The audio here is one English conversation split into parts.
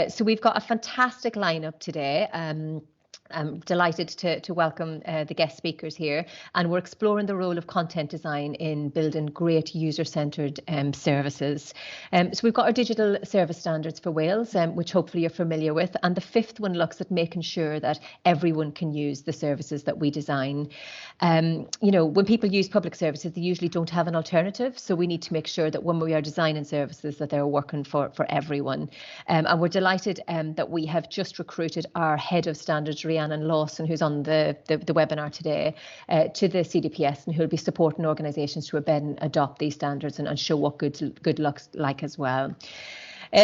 So we've got a fantastic lineup today. I'm delighted to welcome the guest speakers here, and we're exploring the role of content design in building great user-centred services. So we've got our digital service standards for Wales, which hopefully you're familiar with, and the fifth one looks at making sure that everyone can use the services that we design. When people use public services, they usually don't have an alternative, so we need to make sure that when we are designing services that they're working for everyone. And we're delighted that we have just recruited our head of standards, Rhiannon Lawson, who's on the webinar today, to the CDPS, and who'll be supporting organisations to adopt these standards and show what good looks like as well.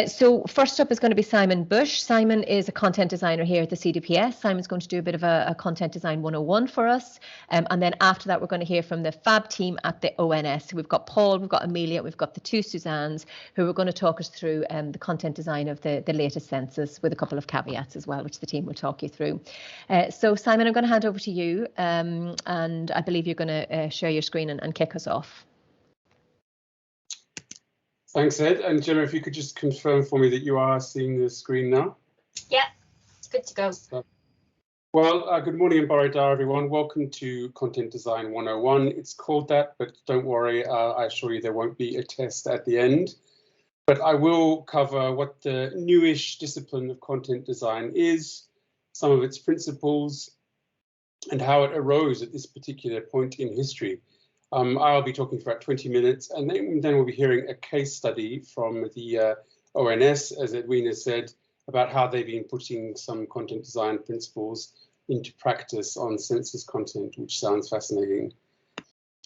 So first up is going to be Simon Busch. Simon is a content designer here at the CDPS. Simon's going to do a bit of a content design 101 for us. And then after that, we're going to hear from the fab team at the ONS. So we've got Paul, we've got Amelia, we've got the two Suzannes, who are going to talk us through the content design of the latest census, with a couple of caveats as well, which the team will talk you through. So Simon, I'm going to hand over to you. And I believe you're going to share your screen and kick us off. Thanks, Ed. And Gemma, if you could just confirm for me that you are seeing the screen now. Yeah, it's good to go. Well, good morning and bore da, everyone. Welcome to Content Design 101. It's called that, but don't worry, I assure you there won't be a test at the end. But I will cover what the newish discipline of content design is, some of its principles, and how it arose at this particular point in history. I'll be talking for about 20 minutes, and then we'll be hearing a case study from the ONS, as Edwina said, about how they've been putting some content design principles into practice on census content, which sounds fascinating.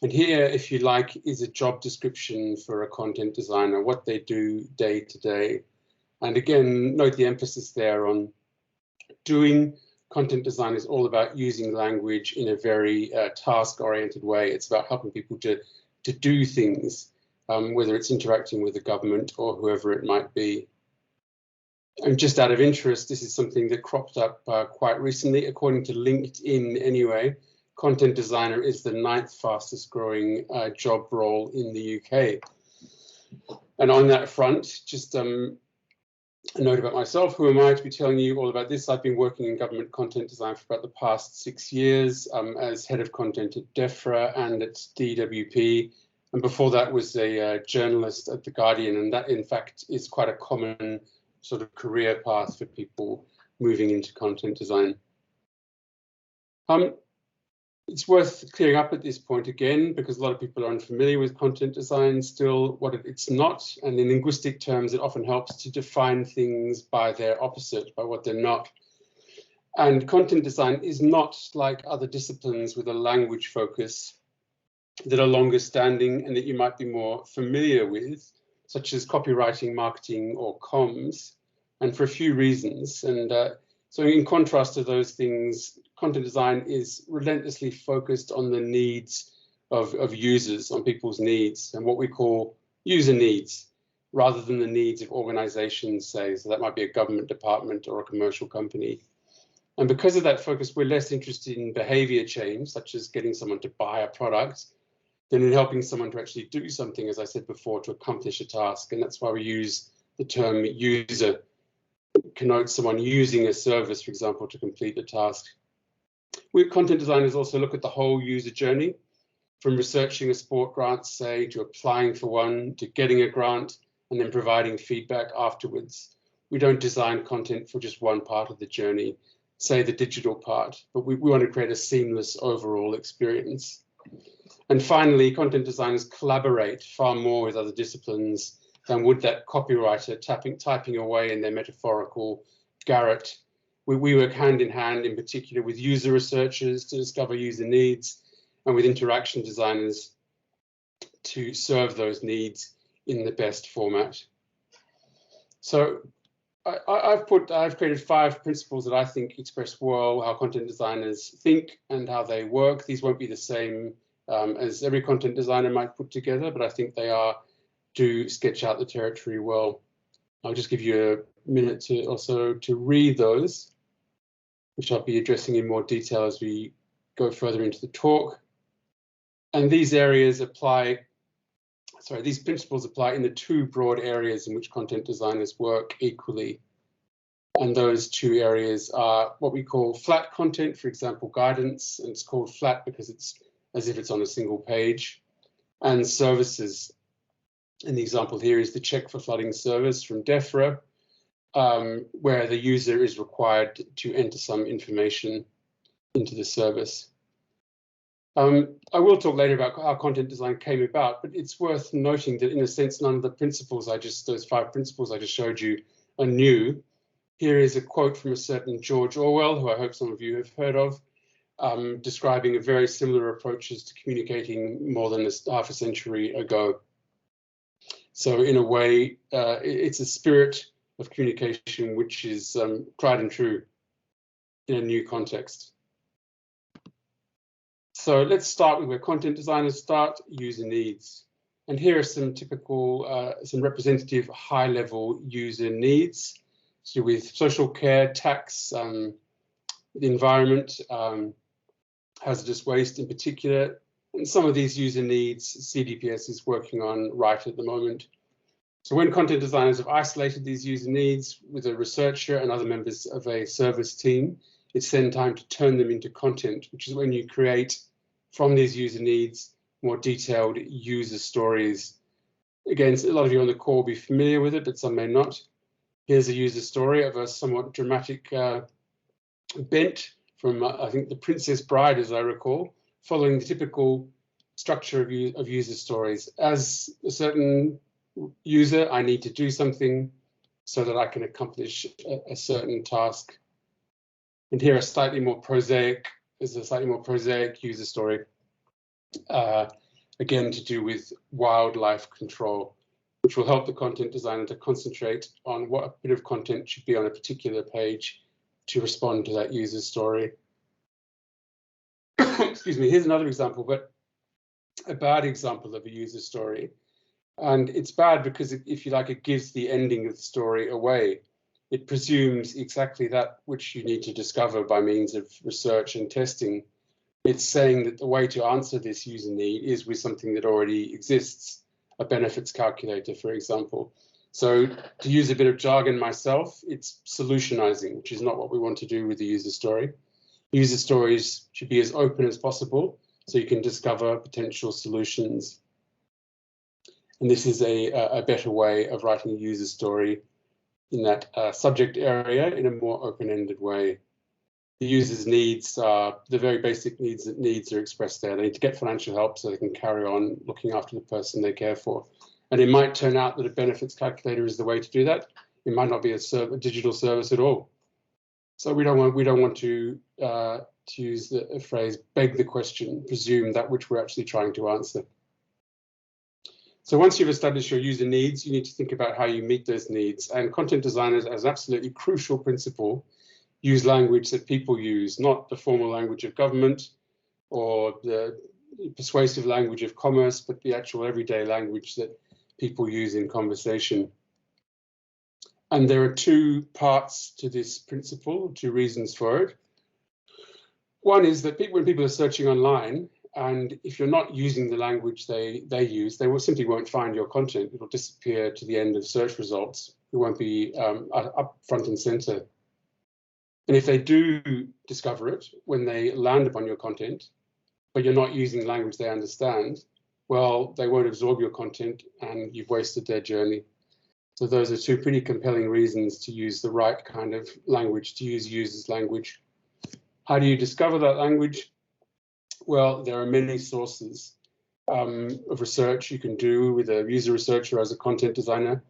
And here, if you like, is a job description for a content designer, what they do day to day. And again, note the emphasis there on doing. Content design is all about using language in a very task-oriented way. It's about helping people to do things, whether it's interacting with the government or whoever it might be. And just out of interest, this is something that cropped up quite recently. According to LinkedIn anyway, content designer is the 9th fastest growing job role in the UK. And on that front, just a note about myself. Who am I to be telling you all about this? I've been working in government content design for about the past 6 years as head of content at DEFRA and at DWP. And before that was a journalist at The Guardian. And that, in fact, is quite a common sort of career path for people moving into content design. It's worth clearing up at this point again, because a lot of people are unfamiliar with content design still, what it's not. And in linguistic terms, it often helps to define things by their opposite, by what they're not. And content design is not like other disciplines with a language focus that are longer standing and that you might be more familiar with, such as copywriting, marketing, or comms, and for a few reasons. And so in contrast to those things, content design is relentlessly focused on the needs of users, on people's needs, and what we call user needs, rather than the needs of organizations, say. So that might be a government department or a commercial company. And because of that focus, we're less interested in behavior change, such as getting someone to buy a product, than in helping someone to actually do something, as I said before, to accomplish a task. And that's why we use the term user. It connotes someone using a service, for example, to complete a task. We content designers also look at the whole user journey, from researching a sport grant, say, to applying for one, to getting a grant, and then providing feedback afterwards. We don't design content for just one part of the journey, say the digital part, but we want to create a seamless overall experience. And finally, content designers collaborate far more with other disciplines than would that copywriter typing away in their metaphorical garret. We work hand in hand, in particular with user researchers to discover user needs, and with interaction designers to serve those needs in the best format. So I've created 5 principles that I think express well how content designers think and how they work. These won't be the same as every content designer might put together, but I think they do sketch out the territory well. I'll just give you a minute to read those, which I'll be addressing in more detail as we go further into the talk. And these principles apply in the 2 broad areas in which content designers work equally. And those two areas are what we call flat content, for example, guidance, and it's called flat because it's as if it's on a single page, and services. And the example here is the check for flooding service from DEFRA, where the user is required to enter some information into the service. I will talk later about how content design came about, but it's worth noting that in a sense, none of the principles those 5 principles I just showed you are new. Here is a quote from a certain George Orwell, who I hope some of you have heard of, describing a very similar approaches to communicating more than half a century ago. So in a way, it's a spirit of communication which is tried and true in a new context. So let's start with where content designers start, user needs. And here are some typical, some representative high-level user needs to do with social care, tax, the environment, hazardous waste in particular. And some of these user needs CDPS is working on right at the moment. So when content designers have isolated these user needs with a researcher and other members of a service team, it's then time to turn them into content, which is when you create from these user needs more detailed user stories. Again, a lot of you on the call will be familiar with it, but some may not. Here's a user story of a somewhat dramatic bent from, I think, The Princess Bride, as I recall, following the typical structure of user stories. As a certain user, I need to do something so that I can accomplish a certain task. And here is a slightly more prosaic user story, again to do with wildlife control, which will help the content designer to concentrate on what bit of content should be on a particular page to respond to that user story. Excuse me, here's another example, but a bad example of a user story. And it's bad because, if you like, it gives the ending of the story away. It presumes exactly that which you need to discover by means of research and testing. It's saying that the way to answer this user need is with something that already exists, a benefits calculator, for example. So to use a bit of jargon myself, it's solutionizing, which is not what we want to do with the user story. User stories should be as open as possible so you can discover potential solutions. And this is a better way of writing a user story in that subject area in a more open-ended way. The user's needs are the very basic needs are expressed there. They need to get financial help so they can carry on looking after the person they care for. And it might turn out that a benefits calculator is the way to do that. It might not be a digital service at all. So we don't want to use the phrase beg the question, presume that which we're actually trying to answer. So once you've established your user needs, you need to think about how you meet those needs. And content designers, as an absolutely crucial principle, use language that people use, not the formal language of government or the persuasive language of commerce, but the actual everyday language that people use in conversation. And there are 2 parts to this principle, 2 reasons for it. One is that when people are searching online, and if you're not using the language they use, they simply won't find your content. It will disappear to the end of search results. It won't be up front and center. And if they do discover it when they land upon your content, but you're not using language they understand, well, they won't absorb your content and you've wasted their journey. So those are 2 pretty compelling reasons to use the right kind of language, to use users' language. How do you discover that language? Well, there are many sources of research you can do with a user researcher as a content designer.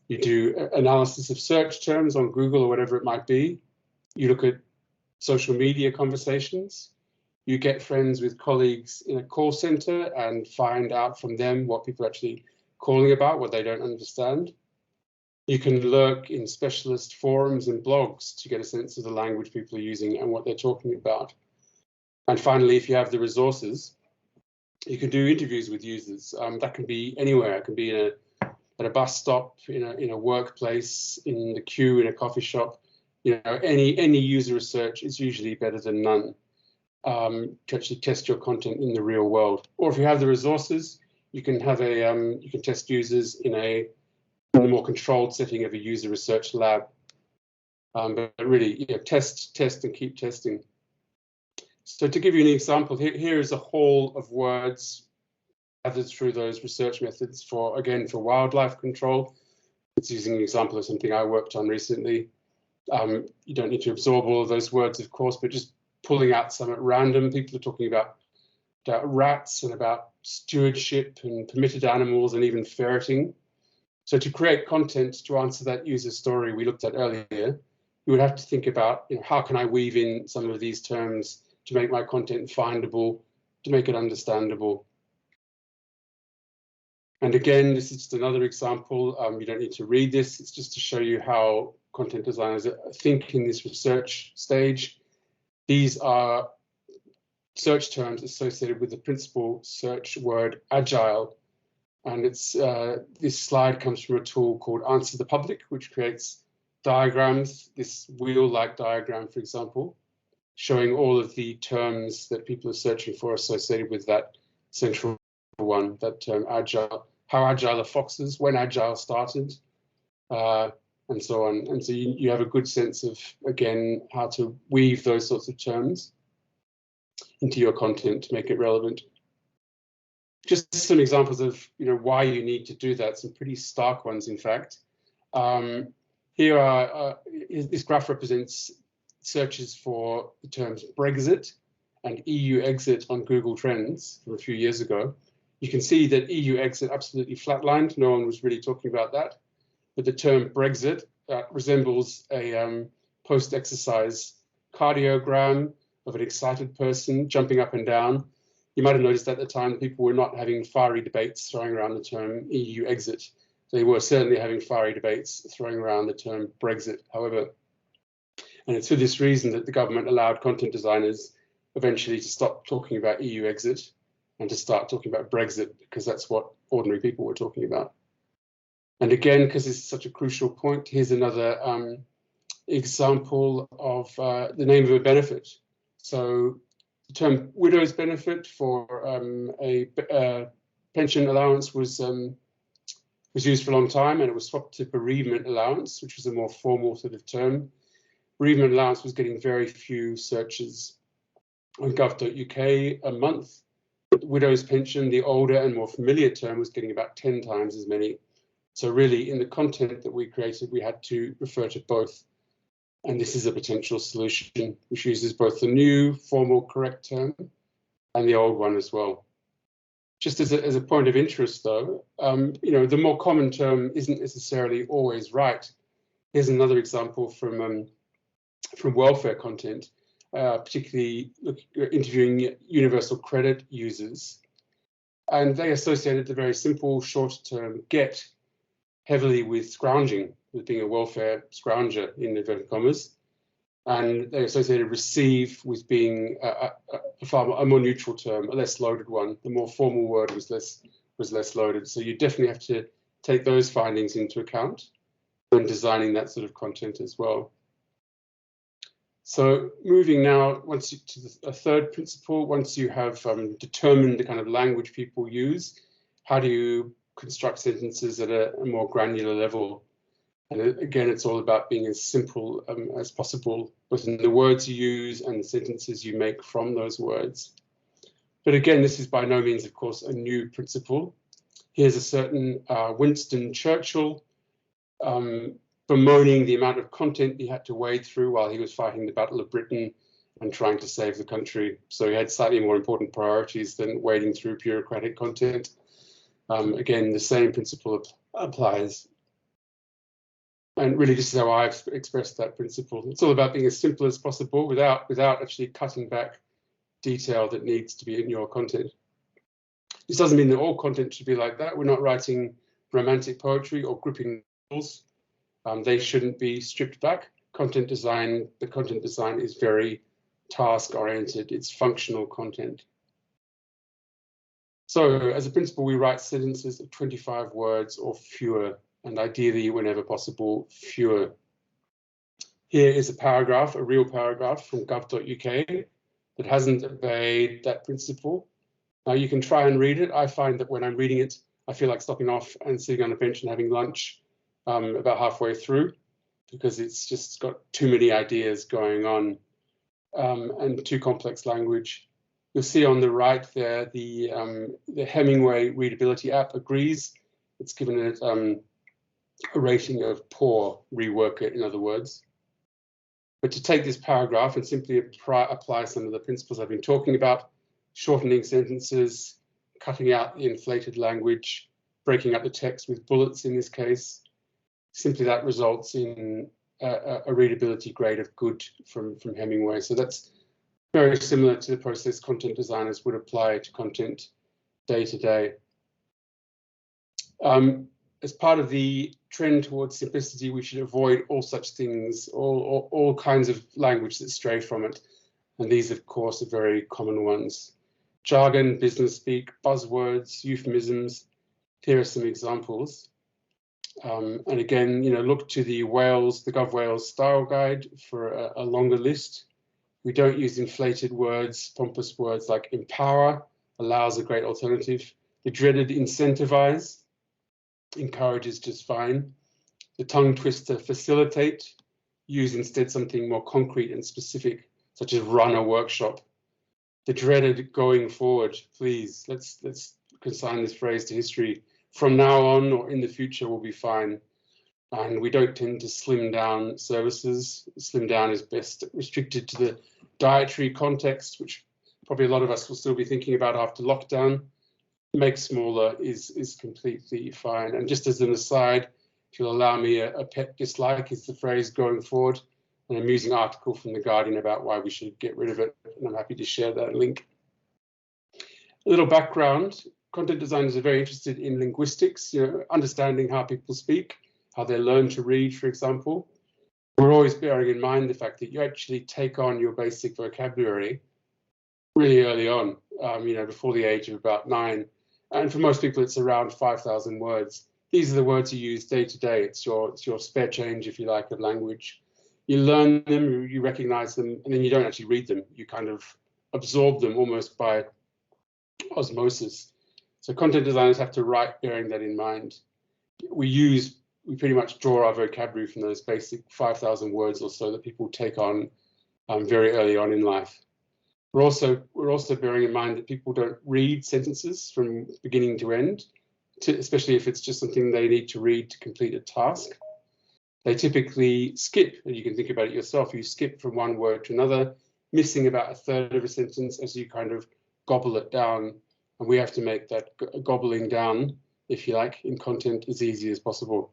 You do analysis of search terms on Google or whatever it might be. You look at social media conversations. You get friends with colleagues in a call center and find out from them what people are actually calling about, what they don't understand. You can lurk in specialist forums and blogs to get a sense of the language people are using and what they're talking about. And finally, if you have the resources, you can do interviews with users. That can be anywhere. It can be at a bus stop, in a workplace, in the queue, in a coffee shop. Any user research is usually better than none to actually test your content in the real world. Or if you have the resources, you can have you can test users in a more controlled setting of a user research lab. But really, test, and keep testing. So to give you an example, here is a haul of words gathered through those research methods for wildlife control. It's using an example of something I worked on recently. You don't need to absorb all of those words, of course, but just pulling out some at random. People are talking about rats and about stewardship and permitted animals and even ferreting. So to create content to answer that user story we looked at earlier, you would have to think about, how can I weave in some of these terms to make my content findable, to make it understandable. And again, this is just another example. You don't need to read this. It's just to show you how content designers think in this research stage. These are search terms associated with the principal search word agile. And it's this slide comes from a tool called Answer the Public, which creates diagrams, this wheel-like diagram, for example, showing all of the terms that people are searching for associated with that central one, that term agile, how agile are foxes, when agile started, and so on. And so you have a good sense of, again, how to weave those sorts of terms into your content to make it relevant. Just some examples of why you need to do that, some pretty stark ones, in fact. Here are, this graph represents searches for the terms Brexit and EU exit on Google Trends from a few years ago. You can see that EU exit absolutely flatlined. No one was really talking about that. But the term Brexit resembles a post-exercise cardiogram of an excited person jumping up and down. You might have noticed at the time people were not having fiery debates throwing around the term EU exit. They were certainly having fiery debates throwing around the term Brexit, however. And it's for this reason that the government allowed content designers eventually to stop talking about EU exit and to start talking about Brexit, because that's what ordinary people were talking about. And again, because this is such a crucial point, here's another example of the name of a benefit. So the term widow's benefit for a pension allowance was used for a long time, and it was swapped to bereavement allowance, which was a more formal sort of term. Bereavement allowance was getting very few searches on gov.uk a month. Widow's pension, the older and more familiar term, was getting about 10 times as many. So really, in the content that we created, we had to refer to both. And this is a potential solution which uses both the new formal correct term and the old one as well. Just as a point of interest, though, the more common term isn't necessarily always right. Here's another example from welfare content, particularly interviewing universal credit users. And they associated the very simple short term get heavily with scrounging, with being a welfare scrounger in inverted commas. And they associated receive with being a more neutral term, a less loaded one. The more formal word was less loaded. So you definitely have to take those findings into account when designing that sort of content as well. So moving now to a third principle, once you have determined the kind of language people use, how do you construct sentences at a more granular level? And again, it's all about being as simple as possible, both in the words you use and the sentences you make from those words. But again, this is by no means, of course, a new principle. Here's a certain Winston Churchill bemoaning the amount of content he had to wade through while he was fighting the Battle of Britain and trying to save the country. So he had slightly more important priorities than wading through bureaucratic content. Again, the same principle applies. And really, this is how I've expressed that principle. It's all about being as simple as possible without actually cutting back detail that needs to be in your content. This doesn't mean that all content should be like that. We're not writing romantic poetry or gripping novels. They shouldn't be stripped back. The content design is very task-oriented. It's functional content. So as a principle, we write sentences of 25 words or fewer, and ideally, whenever possible, fewer. Here is a paragraph, a real paragraph from gov.uk that hasn't obeyed that principle. Now you can try and read it. I find that when I'm reading it, I feel like stopping off and sitting on a bench and having lunch about halfway through. because it's just got too many ideas going on and too complex language. You'll see on the right there, the Hemingway readability app agrees. It's given it a rating of poor, rework it, in other words. But to take this paragraph and simply apply some of the principles I've been talking about, shortening sentences, cutting out the inflated language, breaking up the text with bullets in this case, simply that results in a readability grade of good from Hemingway. So that's very similar to the process content designers would apply to content day to day. As part of the trend towards simplicity, we should avoid all such things, all kinds of language that stray from it. And these, of course, are very common ones. Jargon, business speak, buzzwords, euphemisms. Here are some examples. And again, look to the Wales, the Gov.Wales style guide for a longer list. We don't use inflated words, pompous words like empower, allows a great alternative. The dreaded incentivize, encourage is just fine. The tongue twister facilitate, use instead something more concrete and specific, such as run a workshop. The dreaded going forward, please, let's consign this phrase to history. From now on or in the future will be fine. And we don't tend to slim down services. Slim down is best restricted to the dietary context, which probably a lot of us will still be thinking about after lockdown. Make smaller is completely fine. And just as an aside, if you'll allow me, a pet dislike is the phrase going forward, an amusing article from The Guardian about why we should get rid of it. And I'm happy to share that link. A little background. Content designers are very interested in linguistics, understanding how people speak, how they learn to read, for example. We're always bearing in mind the fact that you actually take on your basic vocabulary really early on, before the age of about 9. And for most people, it's around 5,000 words. These are the words you use day to day. It's your spare change, if you like, of language. You learn them, you recognize them, and then you don't actually read them. You kind of absorb them almost by osmosis. So content designers have to write bearing that in mind. We pretty much draw our vocabulary from those basic 5,000 words or so that people take on very early on in life. We're also bearing in mind that people don't read sentences from beginning to end, especially if it's just something they need to read to complete a task. They typically skip, and you can think about it yourself. You skip from one word to another, missing about a third of a sentence as you kind of gobble it down. And we have to make that gobbling down, if you like, in content as easy as possible.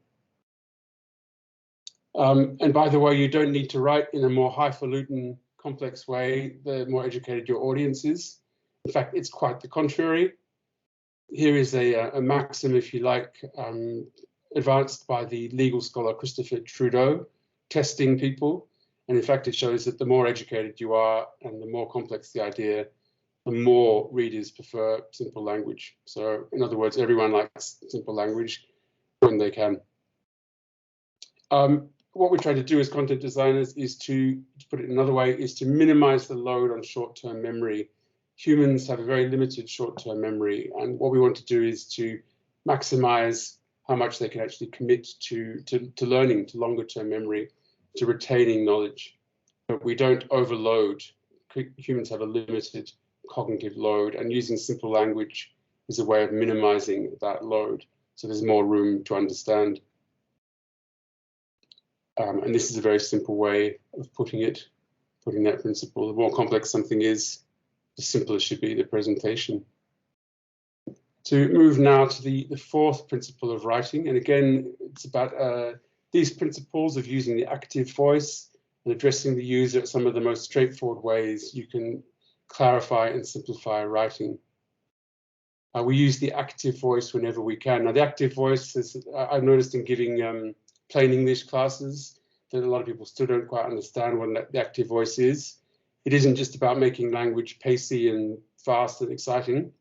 And by the way, you don't need to write in a more highfalutin, complex way the more educated your audience is. In fact, it's quite the contrary. Here is a maxim, if you like, advanced by the legal scholar Christopher Trudeau, testing people. And in fact, it shows that the more educated you are and the more complex the idea, the more readers prefer simple language. So in other words, everyone likes simple language when they can. What we try to do as content designers is to put it another way, is to minimize the load on short-term memory. Humans have a very limited short-term memory, and what we want to do is to maximize how much they can actually commit to learning, to longer-term memory, to retaining knowledge. But we don't overload. Humans have a limited cognitive load, and using simple language is a way of minimizing that load, so there's more room to understand. And this is a very simple way of putting that principle. The more complex something is, the simpler should be the presentation. To move now to the fourth principle of writing, and again, it's about these principles of using the active voice and addressing the user at some of the most straightforward ways you can clarify and simplify writing. We use the active voice whenever we can. Now, the active voice is, I've noticed in giving plain English classes, that a lot of people still don't quite understand what the active voice is. It isn't just about making language pacey and fast and exciting.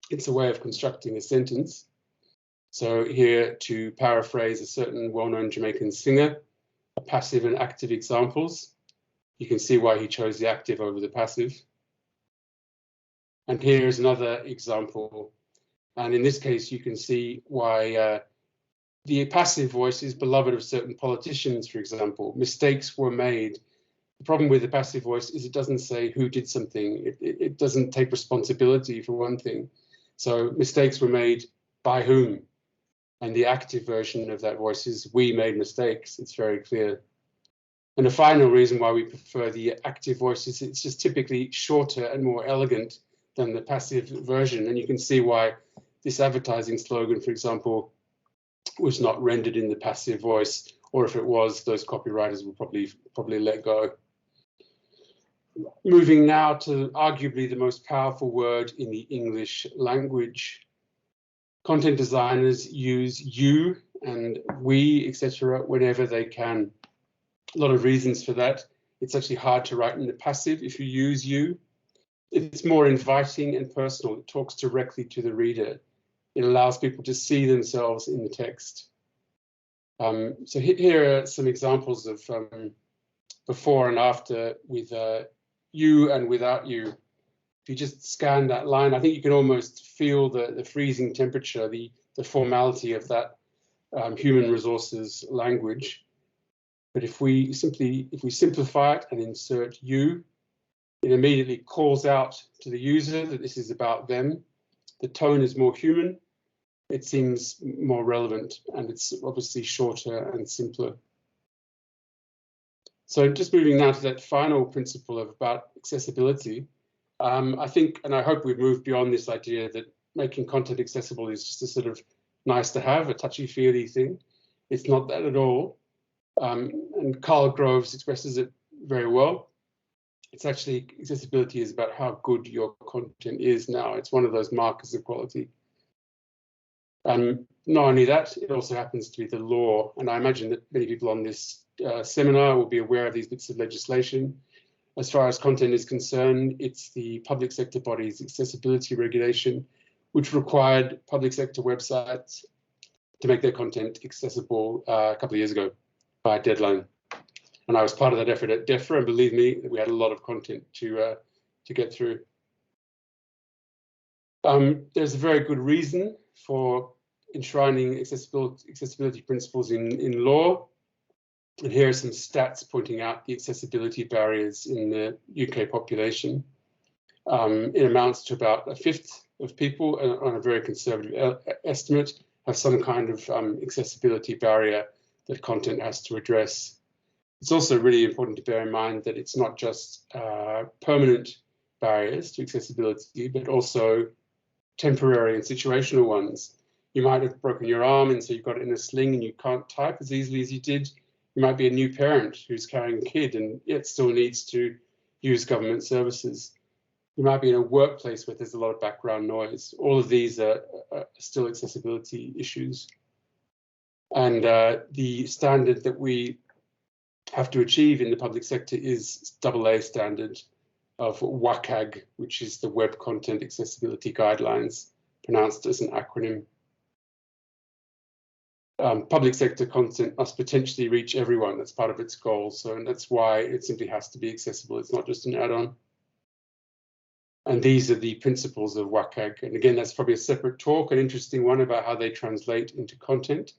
It's a way of constructing a sentence. So here, to paraphrase a certain well-known Jamaican singer, passive and active examples. You can see why he chose the active over the passive. And here is another example. And in this case, you can see why The passive voice is beloved of certain politicians, for example. Mistakes were made. The problem with the passive voice is it doesn't say who did something. It doesn't take responsibility for one thing. So mistakes were made by whom? And the active version of that voice is we made mistakes. It's very clear. And the final reason why we prefer the active voice is it's just typically shorter and more elegant than the passive version. And you can see why this advertising slogan, for example, was not rendered in the passive voice, or if it was, those copywriters will probably let go. Moving now to arguably the most powerful word in the English language. Content designers use you and we, etc., whenever they can. A lot of reasons for that. It's actually hard to write in the passive if you use you. It's more inviting and personal. It talks directly to the reader. It allows people to see themselves in the text. So here are some examples of before and after with you and without you. If you just scan that line, I think you can almost feel the freezing temperature, the formality of that human resources language. But if we simplify it and insert you, it immediately calls out to the user that this is about them. The tone is more human. It seems more relevant, and it's obviously shorter and simpler. So just moving now to that final principle about accessibility, I think, and I hope we've moved beyond this idea that making content accessible is just a sort of nice to have, a touchy-feely thing. It's not that at all. And Carl Groves expresses it very well. It's actually, accessibility is about how good your content is now. It's one of those markers of quality. Not only that, it also happens to be the law. And I imagine that many people on this seminar will be aware of these bits of legislation. As far as content is concerned, it's the public sector body's accessibility regulation, which required public sector websites to make their content accessible a couple of years ago by a deadline. And I was part of that effort at DEFRA, and believe me, we had a lot of content to get through. There's a very good reason for enshrining accessibility principles in law. And here are some stats pointing out the accessibility barriers in the UK population. It amounts to about a fifth of people, on a very conservative estimate, have some kind of accessibility barrier that content has to address. It's also really important to bear in mind that it's not just permanent barriers to accessibility, but also temporary and situational ones. You might have broken your arm and so you've got it in a sling and you can't type as easily as you did. You might be a new parent who's carrying a kid and yet still needs to use government services. You might be in a workplace where there's a lot of background noise. All of these are still accessibility issues. And the standard that we have to achieve in the public sector is AA standard of WCAG, which is the Web Content Accessibility Guidelines, pronounced as an acronym. Public sector content must potentially reach everyone. That's part of its goal. So, and that's why it simply has to be accessible. It's not just an add-on. And these are the principles of WCAG. And again, that's probably a separate talk, an interesting one about how they translate into content.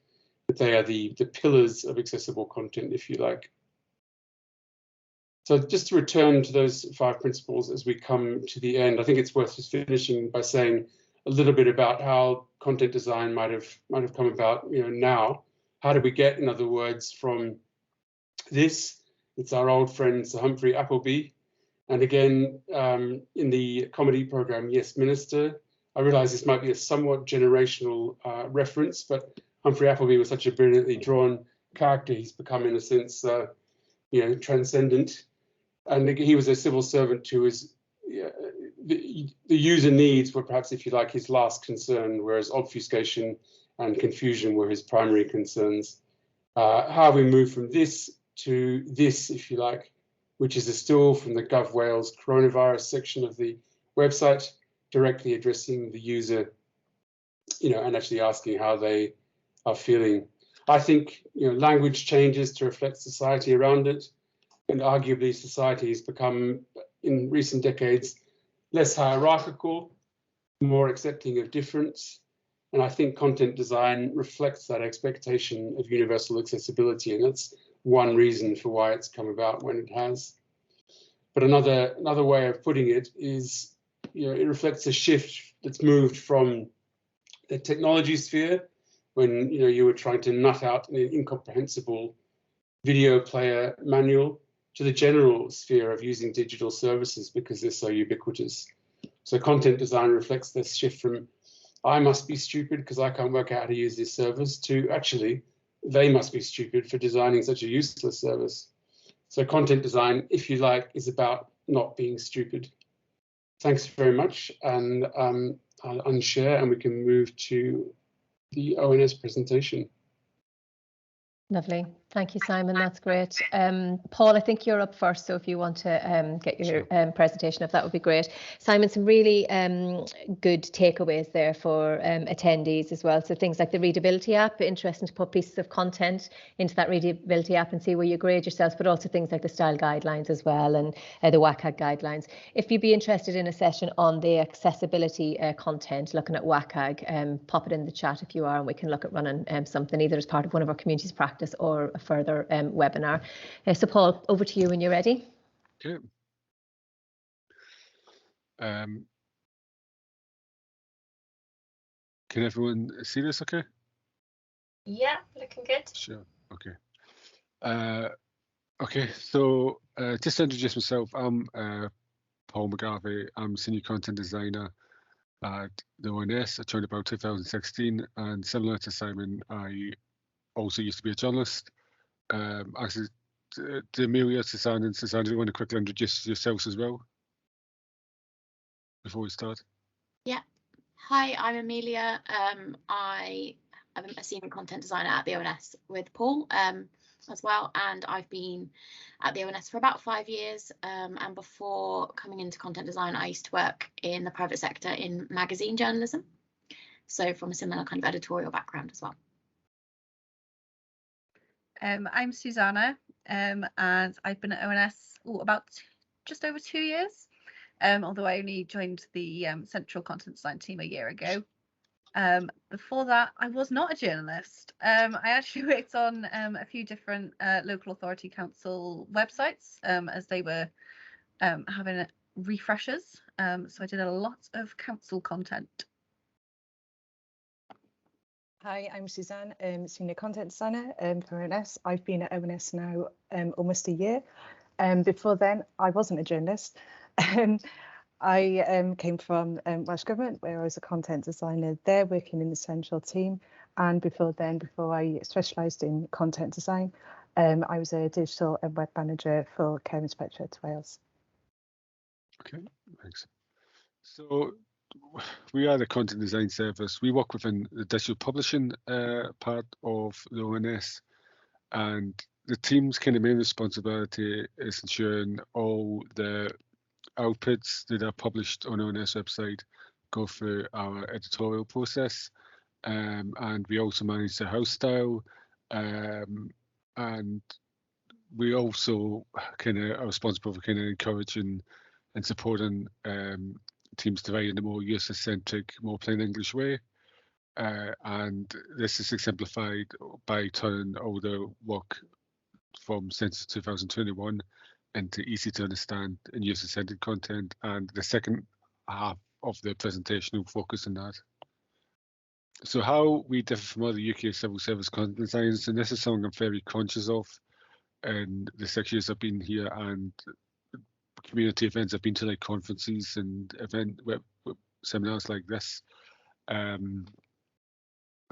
But they are the pillars of accessible content, if you like. So just to return to those 5 principles as we come to the end, I think it's worth just finishing by saying a little bit about how content design might have come about, now. How did we get, in other words, from this? It's our old friend Sir Humphrey Appleby. And again, in the comedy program, Yes Minister, I realise this might be a somewhat generational reference, but Humphrey Appleby was such a brilliantly drawn character. He's become, in a sense, transcendent. And he was a civil servant who was, the user needs were perhaps, if you like, his last concern, whereas obfuscation and confusion were his primary concerns. How we move from this to this, if you like, which is a still from the gov.wales coronavirus section of the website, directly addressing the user, and actually asking how they are feeling. I think, language changes to reflect society around it, and arguably society has become, in recent decades, less hierarchical, more accepting of difference. And I think content design reflects that expectation of universal accessibility, and that's one reason for why it's come about when it has. But another way of putting it is, it reflects a shift that's moved from the technology sphere, when you were trying to nut out an incomprehensible video player manual, to the general sphere of using digital services because they're so ubiquitous. So content design reflects this shift from I must be stupid because I can't work out how to use this service, to actually they must be stupid for designing such a useless service. So content design, if you like, is about not being stupid. Thanks very much, and I'll unshare and we can move to the ONS presentation. Lovely. Thank you, Simon. That's great. Paul, I think you're up first, so if you want to get your presentation up, that would be great. Simon, some really good takeaways there for attendees as well. So things like the readability app, interesting to put pieces of content into that readability app and see where you grade yourself, but also things like the style guidelines as well, and the WCAG guidelines. If you'd be interested in a session on the accessibility content, looking at WCAG, pop it in the chat if you are, and we can look at running something either as part of one of our communities practice or a further webinar. So Paul, over to you when you're ready. Okay. Can everyone see this okay? Yeah, looking good. Sure, okay. Okay, so just to introduce myself, I'm Paul McGarvey. I'm Senior Content Designer at the ONS. I joined about 2016, and similar to Simon, I also used to be a journalist. Actually, to Amelia, Susanna, and Susanna, do you want to quickly introduce yourselves as well before we start? Yeah. Hi, I'm Amelia. I am a senior content designer at the ONS with Paul as well, and I've been at the ONS for about 5 years. And before coming into content design, I used to work in the private sector in magazine journalism, so from a similar kind of editorial background as well. I'm Susanna, and I've been at ONS about just over 2 years, although I only joined the central content design team a year ago. Before that, I was not a journalist. I actually worked on a few different local authority council websites as they were having refreshers. So I did a lot of council content. Hi, I'm Suzanne, Senior Content Designer for ONS. I've been at ONS now almost a year. Before then, I wasn't a journalist. I came from Welsh Government, where I was a content designer there, working in the central team. And before then, before I specialised in content design, I was a digital and web manager for Care Inspectorate Wales. Okay, thanks. So we are the content design service. We work within the digital publishing part of the ONS, and the team's kind of main responsibility is ensuring all the outputs that are published on the ONS website go through our editorial process, and we also manage the house style, and we also kind of are responsible for kind of encouraging and supporting teams to write in a more user-centric, more plain English way. And this is exemplified by turning all the work from since 2021 into easy to understand and user-centered content. And the second half of the presentation will focus on that. So how we differ from other UK civil service content designers, and this is something I'm very conscious of in the 6 years I've been here, and community events. I've been to like conferences and seminars like this.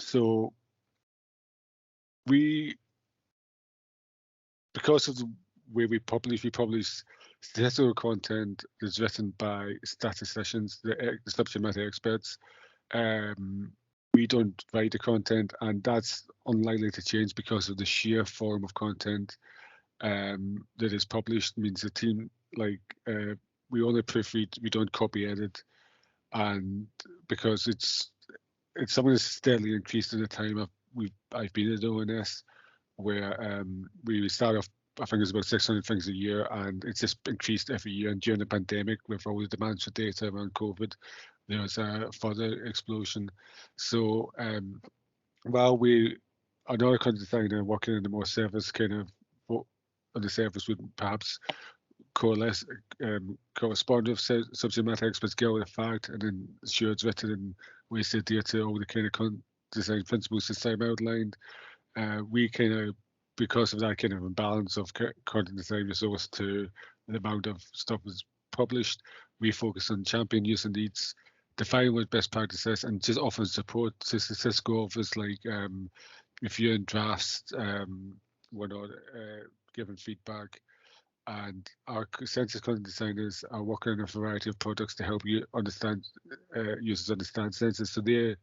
So because of the way we publish statistical content that's written by statisticians, the subject matter experts. We don't write the content, and that's unlikely to change because of the sheer form of content that is published. It means the team, we only proofread, we don't copy edit, and because it's something that's steadily increased in the time I've been at ONS, where we start off, I think it's about 600 things a year, and it's just increased every year. And during the pandemic, with all the demands for data around COVID, there was a further explosion. So while we, another content designer working in the more service kind of, on the surface would perhaps coalesce, correspond with subject matter experts get all the fact, and then sure it's written in ways to adhere to all the kind of design principles this time outlined. We kind of, because of that kind of imbalance of content design resource to the amount of stuff that's published, we focus on champion user needs, define what best practices, and just offer support to statistical office, like if you're in drafts, whatnot, giving feedback. And our census content designers are working on a variety of products to help you understand, users understand census. So they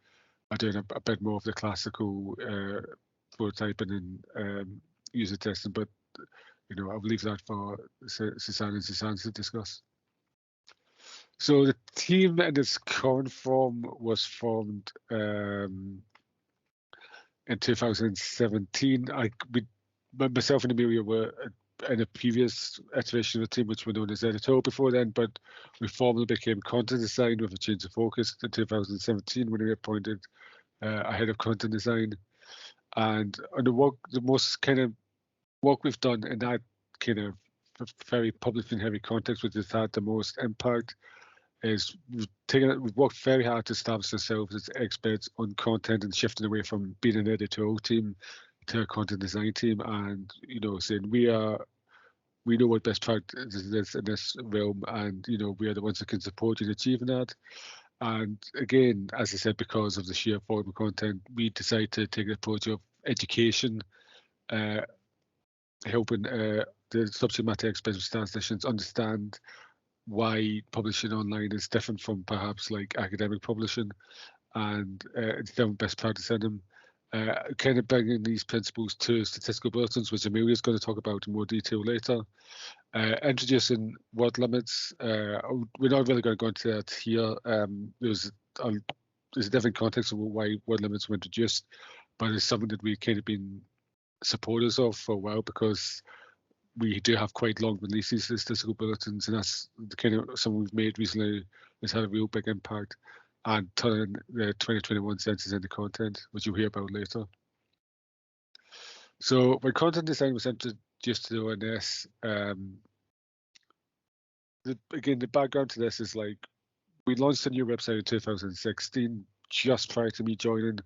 are doing a bit more of the classical prototyping and user testing, but I'll leave that for Susanna and Susanna to discuss. So the team in its current form was formed in 2017. Myself and Amelia were in a previous iteration of the team, which were known as editorial before then, but we formally became content design with a change of focus in 2017 when we appointed a head of content design. And the most kind of work we've done in that kind of very publishing heavy context, which has had the most impact, is we've worked very hard to establish ourselves as experts on content and shifting away from being an editorial team to a content design team, and saying we know what best practice is in this realm, and we are the ones that can support you in achieving that. And again, as I said, because of the sheer volume of content, we decided to take the approach of education, helping the subject matter experts of statisticians understand why publishing online is different from perhaps like academic publishing, and different best practice in them. Kind of bringing these principles to statistical bulletins, which Amelia is going to talk about in more detail later. Introducing word limits. We're not really going to go into that here. There's a different context of why word limits were introduced, but it's something that we've kind of been supporters of for a while, because we do have quite long releases of statistical bulletins, and that's the kind of something we've made recently that's had a real big impact, and turning the 2021 census into content, which you'll hear about later. So when content design was introduced to the ONS, again, the background to this is like, we launched a new website in 2016, just prior to me joining.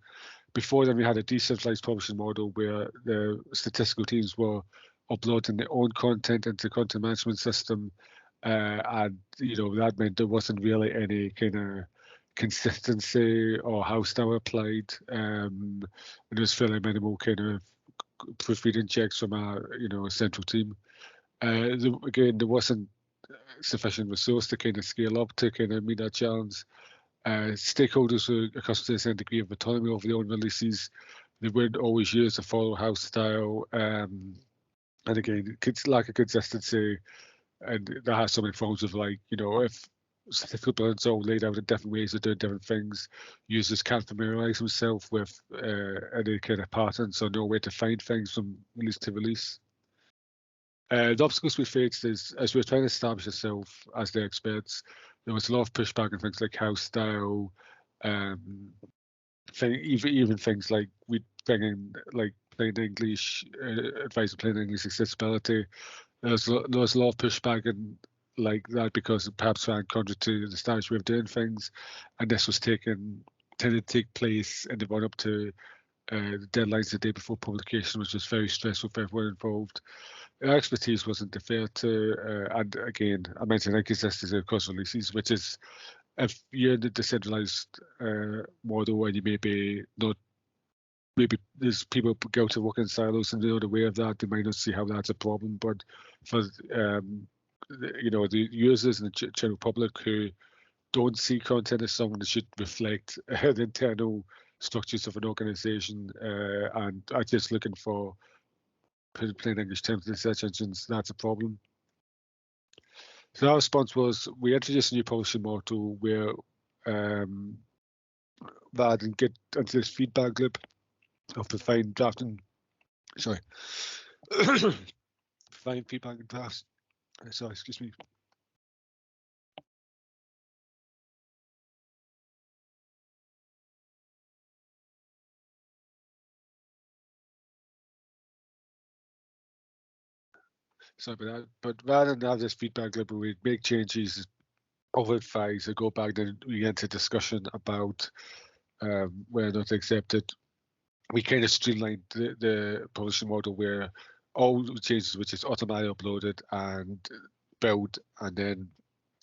Before then, we had a decentralized publishing model where the statistical teams were uploading their own content into the content management system, and that meant there wasn't really any kind of consistency or house style applied. And there was fairly minimal kind of proofreading checks from our central team. Again, there wasn't sufficient resource to kind of scale up to kind of meet that challenge. Stakeholders were accustomed to a certain degree of autonomy over their own releases. They weren't always used to follow house style, and again, it's lack of consistency, and that has so many forms of, like, if statistical bulletins are all laid out in different ways of doing different things, users can't familiarise themselves with any kind of patterns or know where to find things from release to release. The obstacles we faced is, as we were trying to establish ourselves as the experts, there was a lot of pushback on things like house style, even things like we bring in like plain English, advice of plain English accessibility. There was a lot of pushback and like that, because perhaps ran contrary to the established way of doing things, and this was tended to take place in the run up to the deadlines the day before publication, which was very stressful for everyone involved. Our expertise wasn't deferred to, and again, I mentioned inconsistency across releases, which is, if you're in the decentralized model and you maybe there's people go to work in silos and they're not aware of that, they might not see how that's a problem. But for the users and the general public who don't see content as something that should reflect the internal structures of an organization, and are just looking for plain English terms in search engines, that's a problem. So our response was, we introduced a new publishing model where rather than get into this feedback loop of defined drafting, defined feedback and drafts. Sorry, excuse me. sorry about that. But rather than have this feedback loop where we make changes over advice or go back, then we get into discussion about whether or not to accept it. We kind of streamlined the publishing model where all the changes which is automatically uploaded and built, and then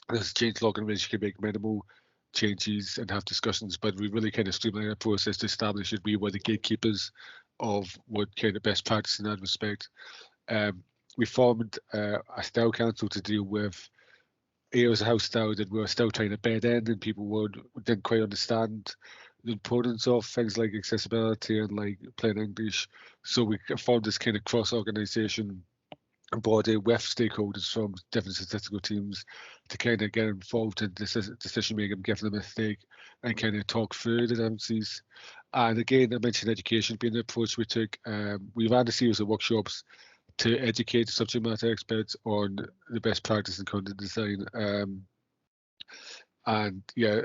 there's change log in which you can make minimal changes and have discussions, but we really kind of streamlined the process to establish that we were the gatekeepers of what kind of best practice in that respect. We formed a style council to deal with areas of house style that we were still trying to bed in, and people didn't quite understand the importance of things like accessibility and like plain English. So we formed this kind of cross-organisation body with stakeholders from different statistical teams to kind of get involved in decision making, give them a stake, and kind of talk through the dependencies. And again, I mentioned education being the approach we took. We ran a series of workshops to educate subject matter experts on the best practice in content design. And yeah,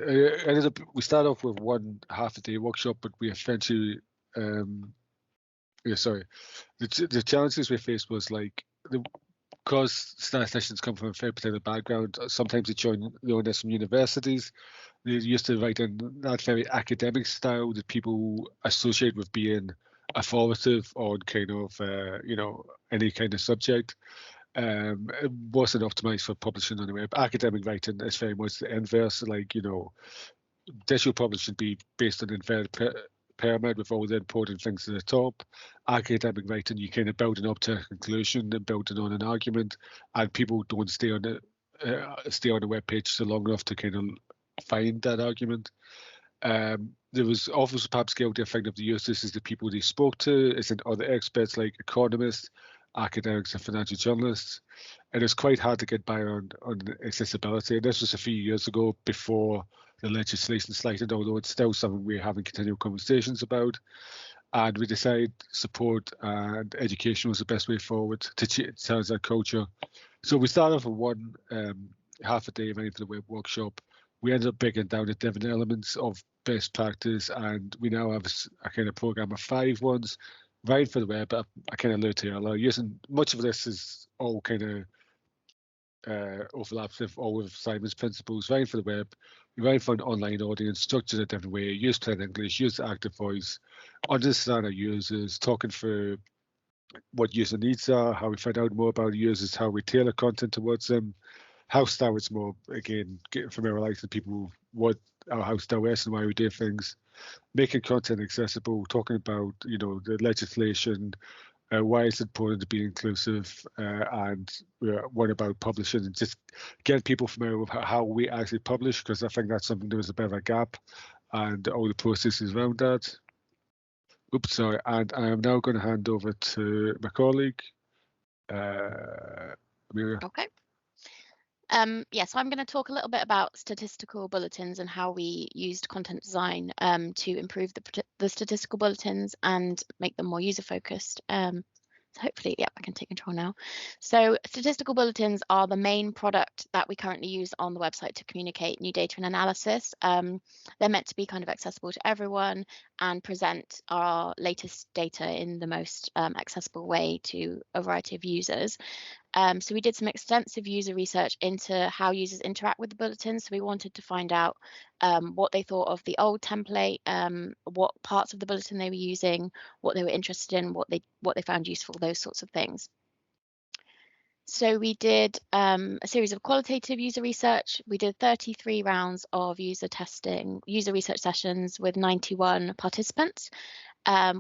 we started off with one half-a-day workshop, but we eventually, the challenges we faced was like, because statisticians come from a very particular background, sometimes they join the ONS from universities. They used to write in that very academic style that people associate with being authoritative on kind of, any kind of subject. It wasn't optimized for publishing on the web. Academic writing is very much the inverse, like, digital publishing should be based on inverted pyramid with all the important things at the top. Academic writing, you kind of building up to a conclusion and building on an argument, and people don't stay on the web page so long enough to kind of find that argument. There was also perhaps guilty of thinking of the users as the people they spoke to, as in other experts like economists, academics, and financial journalists. And it's quite hard to get by on accessibility. And this was a few years ago before the legislation slighted, although it's still something we're having continual conversations about. And we decided support and education was the best way forward to change that culture. So we started off with one half-a-day event for the web workshop. We ended up breaking down the different elements of best practice, and we now have a kind of program of 5 ones right for the web. I kind of alluded to earlier, using much of this is all kind of overlaps with all of Simon's principles. Right for the web, you write for an online audience, structured a different way, use plain English, use active voice, understand our users, talking through what user needs are, how we find out more about users, how we tailor content towards them. House style is more, again, getting familiarized with people what our house style is and why we do things. Making content accessible, talking about, the legislation, why it's important to be inclusive, and what about publishing, and just getting people familiar with how we actually publish, because I think that's something there was a bit of a gap, and all the processes around that. Oops, sorry, and I am now going to hand over to my colleague, Amelia. Okay. So I'm going to talk a little bit about statistical bulletins and how we used content design to improve the statistical bulletins and make them more user-focused. So hopefully, I can take control now. So statistical bulletins are the main product that we currently use on the website to communicate new data and analysis. They're meant to be kind of accessible to everyone and present our latest data in the most accessible way to a variety of users. So we did some extensive user research into how users interact with the bulletins. So we wanted to find out what they thought of the old template, what parts of the bulletin they were using, what they were interested in, what they found useful, those sorts of things. So we did a series of qualitative user research. We did 33 rounds of user research sessions with 91 participants.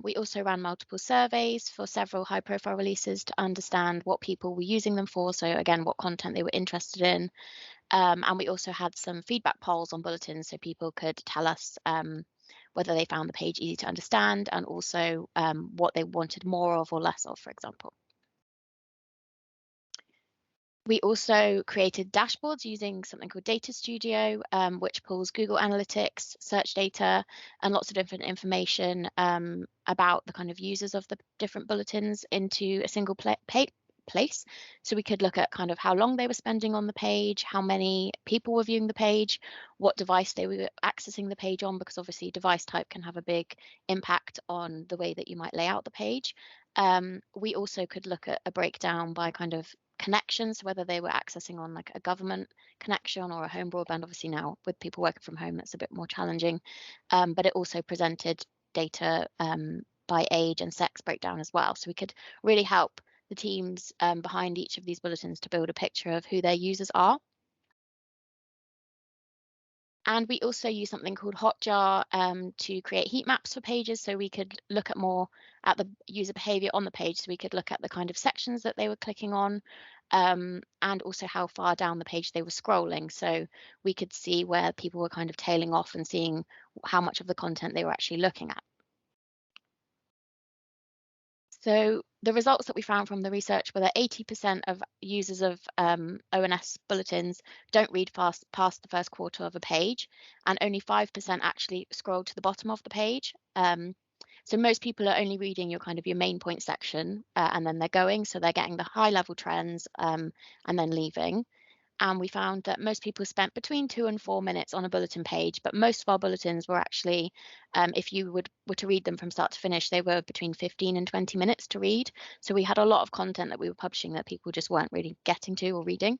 We also ran multiple surveys for several high-profile releases to understand what people were using them for. So again, what content they were interested in. And we also had some feedback polls on bulletins so people could tell us whether they found the page easy to understand and also what they wanted more of or less of, for example. We also created dashboards using something called Data Studio, which pulls Google Analytics, search data, and lots of different information about the kind of users of the different bulletins into a single place. So we could look at kind of how long they were spending on the page, how many people were viewing the page, what device they were accessing the page on, because obviously device type can have a big impact on the way that you might lay out the page. We also could look at a breakdown by kind of connections, whether they were accessing on like a government connection or a home broadband. Obviously now with people working from home, that's a bit more challenging, but it also presented data by age and sex breakdown as well. So we could really help the teams behind each of these bulletins to build a picture of who their users are. And we also use something called Hotjar to create heat maps for pages, so we could look at more at the user behavior on the page. So we could look at the kind of sections that they were clicking on, and also how far down the page they were scrolling. So we could see where people were kind of tailing off and seeing how much of the content they were actually looking at. So the results that we found from the research were that 80% of users of ONS bulletins don't read past the first quarter of a page, and only 5% actually scroll to the bottom of the page. So most people are only reading your main point section, and then they're going, so they're getting the high level trends and then leaving. And we found that most people spent between 2 and 4 minutes on a bulletin page, but most of our bulletins were actually, if you were to read them from start to finish, they were between 15 and 20 minutes to read. So we had a lot of content that we were publishing that people just weren't really getting to or reading.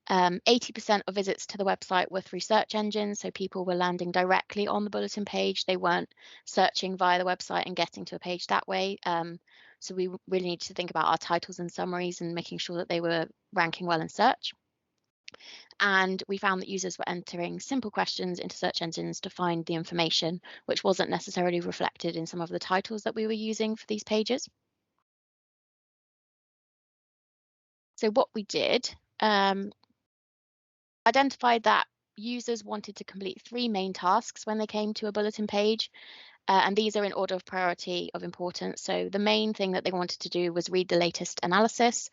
80% of visits to the website were through search engines, so people were landing directly on the bulletin page. They weren't searching via the website and getting to a page that way. So we really needed to think about our titles and summaries and making sure that they were ranking well in search. And we found that users were entering simple questions into search engines to find the information, which wasn't necessarily reflected in some of the titles that we were using for these pages. So what we did, identified that users wanted to complete 3 main tasks when they came to a bulletin page. And these are in order of priority of importance. So the main thing that they wanted to do was read the latest analysis.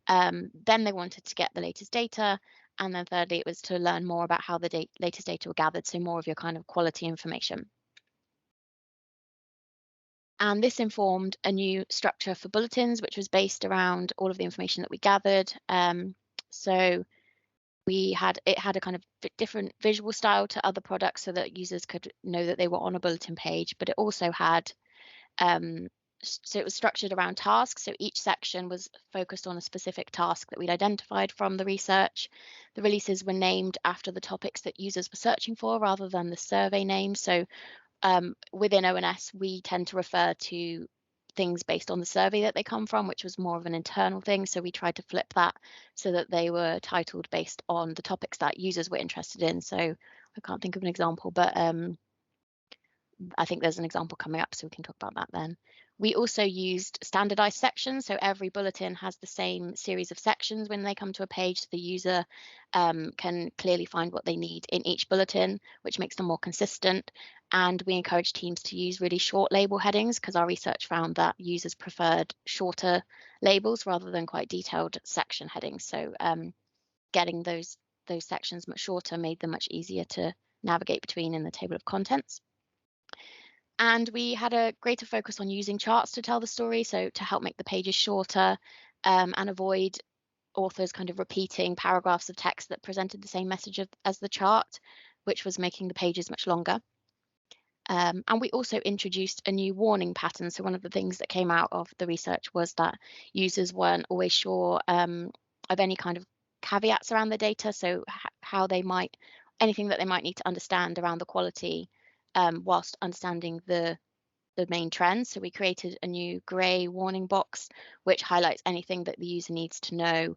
Then they wanted to get the latest data. And then thirdly, it was to learn more about how the latest data were gathered, so more of your kind of quality information. And this informed a new structure for bulletins, which was based around all of the information that we gathered. So it had a kind of different visual style to other products so that users could know that they were on a bulletin page, but it also had so it was structured around tasks. So each section was focused on a specific task that we'd identified from the research. The releases were named after the topics that users were searching for rather than the survey name. So within ONS, we tend to refer to things based on the survey that they come from, which was more of an internal thing. So we tried to flip that so that they were titled based on the topics that users were interested in. So I can't think of an example, but I think there's an example coming up, so we can talk about that then. We also used standardized sections, so every bulletin has the same series of sections when they come to a page, so the user can clearly find what they need in each bulletin, which makes them more consistent. And we encourage teams to use really short label headings because our research found that users preferred shorter labels rather than quite detailed section headings. So getting those sections much shorter made them much easier to navigate between in the table of contents. And we had a greater focus on using charts to tell the story, so to help make the pages shorter and avoid authors kind of repeating paragraphs of text that presented the same message as the chart, which was making the pages much longer. And we also introduced a new warning pattern. So one of the things that came out of the research was that users weren't always sure of any kind of caveats around the data, so anything that they might need to understand around the quality whilst understanding the main trends. So we created a new grey warning box, which highlights anything that the user needs to know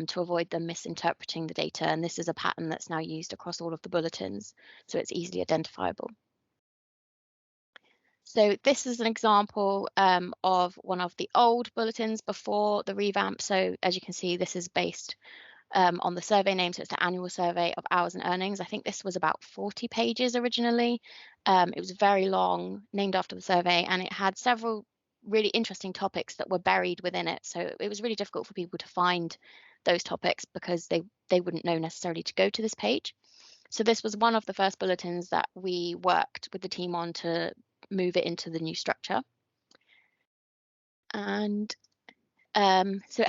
to avoid them misinterpreting the data. And this is a pattern that's now used across all of the bulletins, so it's easily identifiable. So this is an example of one of the old bulletins before the revamp. So as you can see, this is based on the survey name, so it's the annual survey of hours and earnings. I think this was about 40 pages originally. It was very long, named after the survey, and it had several really interesting topics that were buried within it. So it was really difficult for people to find those topics because they wouldn't know necessarily to go to this page. So this was one of the first bulletins that we worked with the team on to move it into the new structure. And so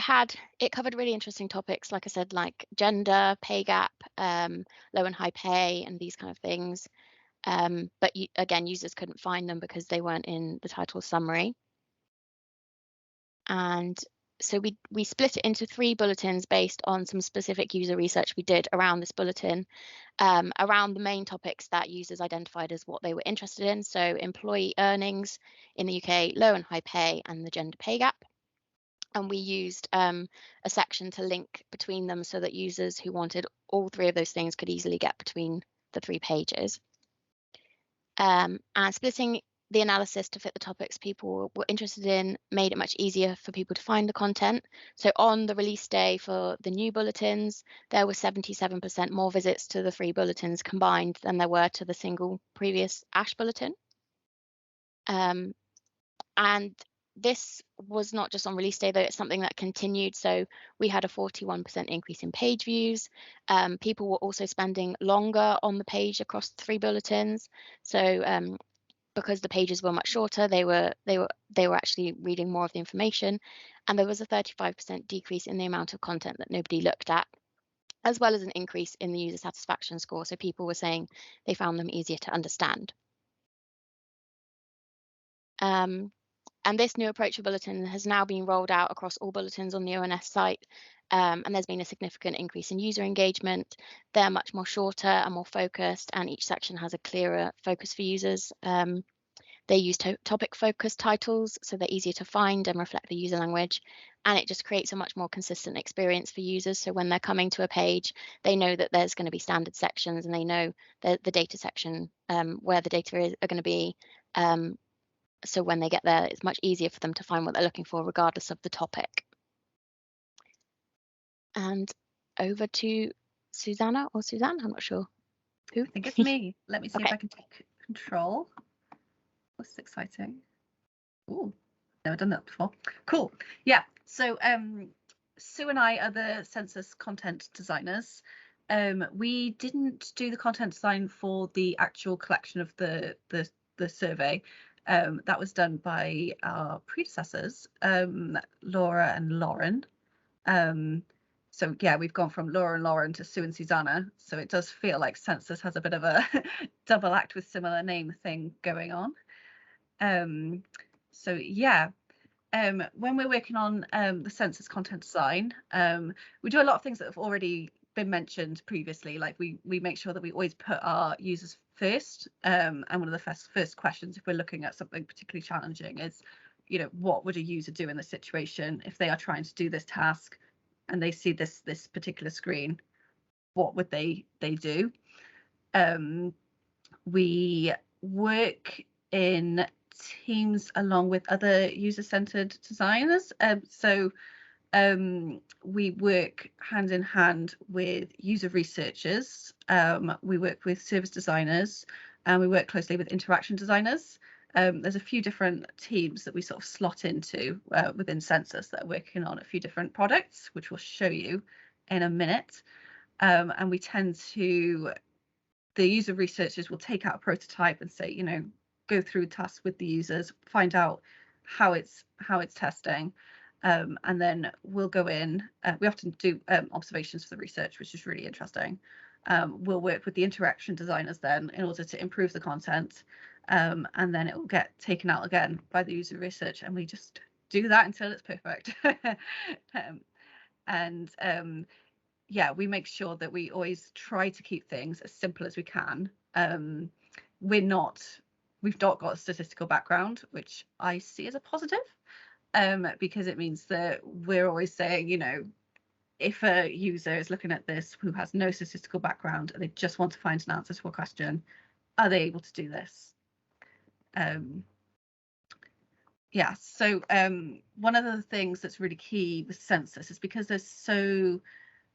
it covered really interesting topics, like I said, like gender, pay gap, low and high pay, and these kind of things. But again, users couldn't find them because they weren't in the title summary. And so we split it into 3 bulletins based on some specific user research we did around this bulletin, around the main topics that users identified as what they were interested in. So employee earnings in the UK, low and high pay, and the gender pay gap. And we used a section to link between them so that users who wanted all 3 of those things could easily get between the 3 pages. And splitting the analysis to fit the topics people were interested in made it much easier for people to find the content. So on the release day for the new bulletins, there were 77% more visits to the 3 bulletins combined than there were to the single previous ASH bulletin. And this was not just on release day, though, it's something that continued. So we had a 41% increase in page views. People were also spending longer on the page across the 3 bulletins. So because the pages were much shorter, they were actually reading more of the information. And there was a 35% decrease in the amount of content that nobody looked at, as well as an increase in the user satisfaction score. So people were saying they found them easier to understand. And this new approach for bulletin has now been rolled out across all bulletins on the ONS site. And there's been a significant increase in user engagement. They're much more shorter and more focused, and each section has a clearer focus for users. They use topic focused titles, so they're easier to find and reflect the user language. And it just creates a much more consistent experience for users. So when they're coming to a page, they know that there's going to be standard sections, and they know the data section where the data are going to be. So when they get there, it's much easier for them to find what they're looking for, regardless of the topic. And over to Susanna or Suzanne, I'm not sure who. I think it's me. Let me see Okay. if I can take control. This is exciting. Oh, never done that before. Cool. Yeah. So Sue and I are the census content designers. We didn't do the content design for the actual collection of the survey. That was done by our predecessors, Laura and Lauren. So yeah, we've gone from Laura and Lauren to Sue and Susanna. So it does feel like census has a bit of a double act with similar name thing going on. So yeah, when we're working on the census content design, we do a lot of things that have already been mentioned previously. Like we make sure that we always put our users first, and one of the first questions, if we're looking at something particularly challenging, is, you know, what would a user do in this situation if they are trying to do this task and they see this particular screen? What would they do? We work in teams along with other user-centered designers. So we work hand in hand with user researchers. We work with service designers, and we work closely with interaction designers. There's a few different teams that we sort of slot into within Census that are working on a few different products, which we'll show you in a minute. And we tend to, the user researchers will take out a prototype and say, you know, go through tasks with the users, find out how it's testing, and then we'll go in. We often do observations for the research, which is really interesting. We'll work with the interaction designers then in order to improve the content, and then it will get taken out again by the user research, and we just do that until it's perfect. Yeah, we make sure that we always try to keep things as simple as we can. We've not got a statistical background, which I see as a positive, because it means that we're always saying, you know, if a user is looking at this who has no statistical background and they just want to find an answer to a question, are they able to do this? Yeah, so one of the things that's really key with Census is because there's so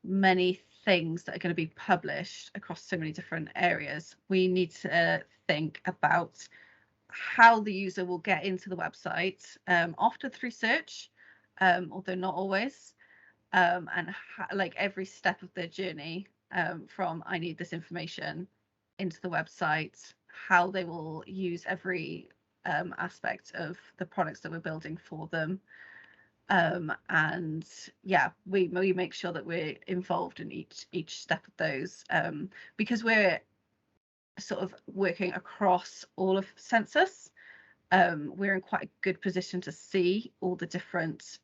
many things that are going to be published across so many different areas, we need to think about how the user will get into the website, often through search, although not always, and like every step of their journey, from I need this information into the website, how they will use every aspect of the products that we're building for them. And yeah, we make sure that we're involved in each step of those, because we're sort of working across all of Census. we're in quite a good position to see all the different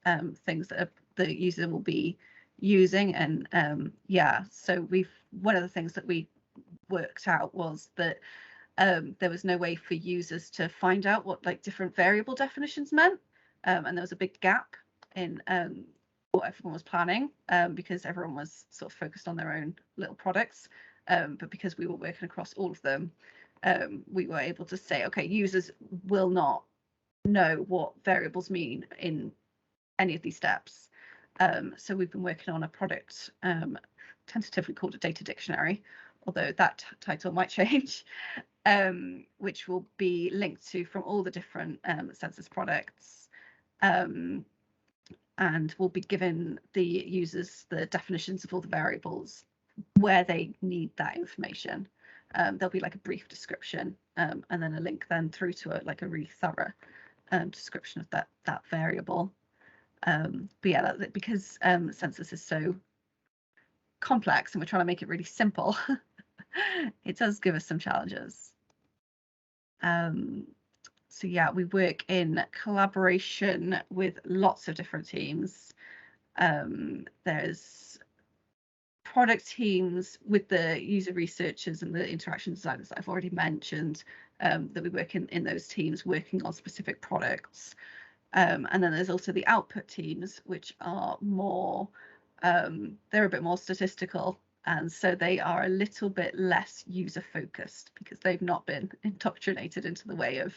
things that the user will be using. And yeah, so one of the things that we worked out was that there was no way for users to find out what like different variable definitions meant, and there was a big gap in what everyone was planning, because everyone was sort of focused on their own little products, but because we were working across all of them, we were able to say, okay, users will not know what variables mean in any of these steps. So we've been working on a product tentatively called a data dictionary, although that title might change, which will be linked to from all the different census products, and will be given the users the definitions of all the variables where they need that information. There'll be like a brief description, and then a link then through to a really thorough description of that variable. But yeah, because census is so complex and we're trying to make it really simple, it does give us some challenges. So yeah, we work in collaboration with lots of different teams. There's product teams with the user researchers and the interaction designers that I've already mentioned, that we work in those teams working on specific products. And then there's also the output teams, which are more, they're a bit more statistical, and so they are a little bit less user focused because they've not been indoctrinated into the way of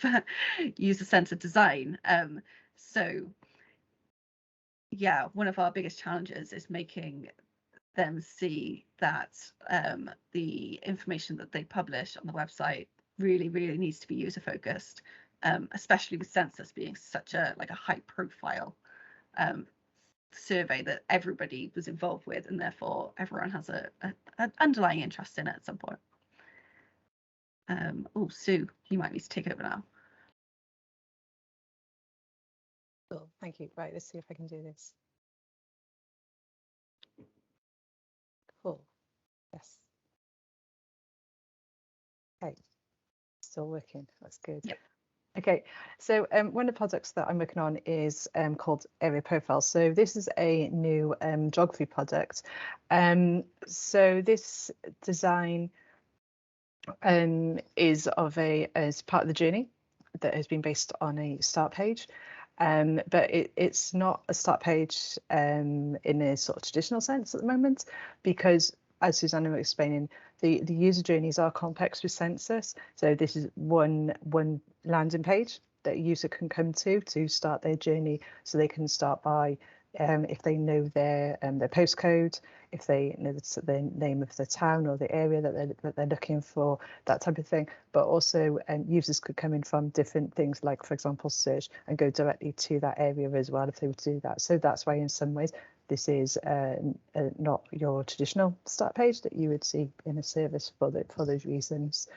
user-centered design. So yeah, one of our biggest challenges is making them see that the information that they publish on the website really needs to be user focused, especially with census being such a high profile survey that everybody was involved with, and therefore everyone has an underlying interest in it at some point. Oh, Sue, you might need to take over now. Cool, thank you. Right, let's see if I can do this. Cool. Yes. Okay. Still working. That's good. Yep. Okay, so one of the projects that I'm working on is called Area Profiles. So this is a new geography project. So this design is as part of the journey that has been based on a start page. But it's not a start page in a sort of traditional sense at the moment, because as Susanna was explaining, the user journeys are complex with census. So this is one landing page that a user can come to start their journey. So they can start by, if they know their postcode, if they know the name of the town or the area that they're looking for, that type of thing. But also users could come in from different things, like, for example, search, and go directly to that area as well if they were to do that. So that's why in some ways this is not your traditional start page that you would see in a service for those reasons.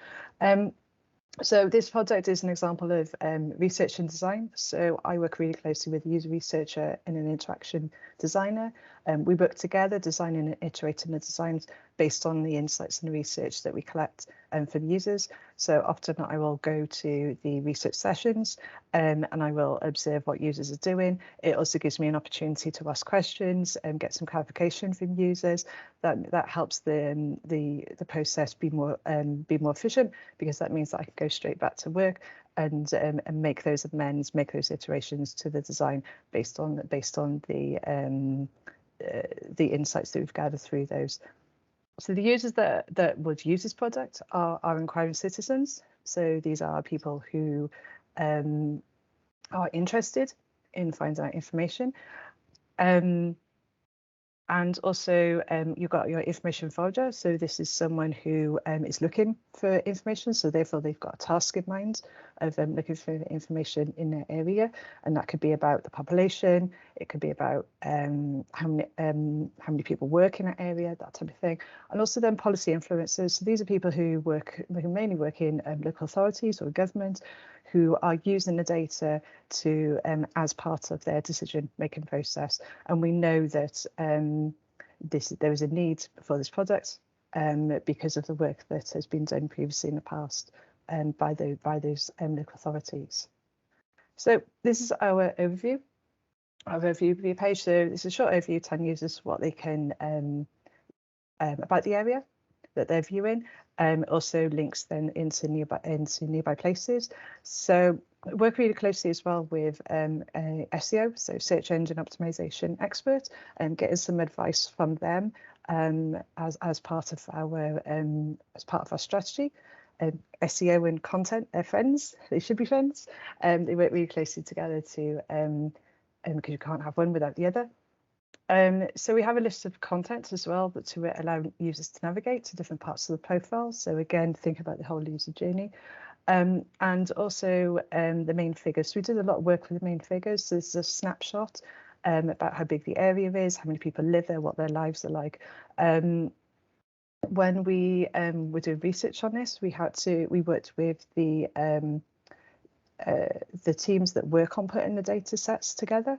So this project is an example of research and design. So I work really closely with a user researcher and an interaction designer. We work together designing and iterating the designs based on the insights and the research that we collect from users. So often I will go to the research sessions and I will observe what users are doing. It also gives me an opportunity to ask questions and get some clarification from users. That helps the process be more efficient, because that means that I can go straight back to work and make those amends, make those iterations to the design based on the insights that we've gathered through those. So the users that would use this product are inquiring citizens. So these are people who are interested in finding out information. And also you've got your information folder. So this is someone who is looking for information. So therefore they've got a task in mind of looking for information in their area. And that could be about the population. It could be about how many people work in that area, that type of thing. And also then policy influencers. So these are people who mainly work in local authorities or government, who are using the data to as part of their decision-making process. And we know that there is a need for this product because of the work that has been done previously in the past by those local authorities. So this is our overview page. So it's a short overview telling users what they can about the area that they're viewing. Also links then into nearby places. So work really closely as well with SEO, so search engine optimization expert, and getting some advice from them as part of our strategy. SEO and content, they're friends. They should be friends. They work really closely together to because you can't have one without the other. So we have a list of content as well, but to allow users to navigate to different parts of the profile. So again, think about the whole user journey. And also the main figures. So we did a lot of work with the main figures. So this is a snapshot about how big the area is, how many people live there, what their lives are like. When we were doing research on this, we worked with the teams that work on putting the data sets together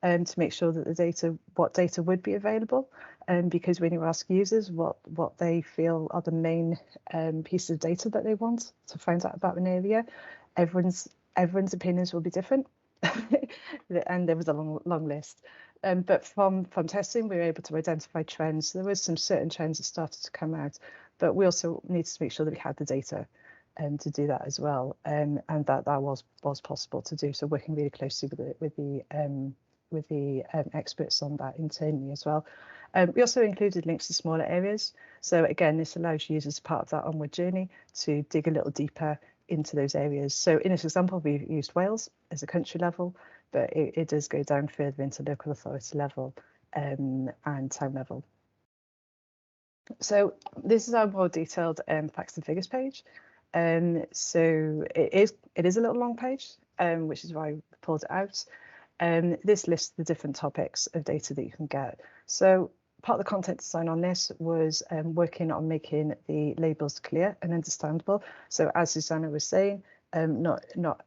to make sure that what data would be available. Because when you ask users what they feel are the main pieces of data that they want to find out about an area, everyone's opinions will be different. And there was a long list. But from testing, we were able to identify trends. There was some certain trends that started to come out, but we also needed to make sure that we had the data to do that as well, and that was possible to do. So working really closely with the experts on that internally as well. We also included links to smaller areas. So again, this allows users part of that onward journey to dig a little deeper into those areas. So in this example, we used Wales as a country level, but it does go down further into local authority level and town level. So this is our more detailed facts and figures page. So it is a little long page, which is why we pulled it out. This lists the different topics of data that you can get. So part of the content design on this was working on making the labels clear and understandable. So as Susanna was saying, not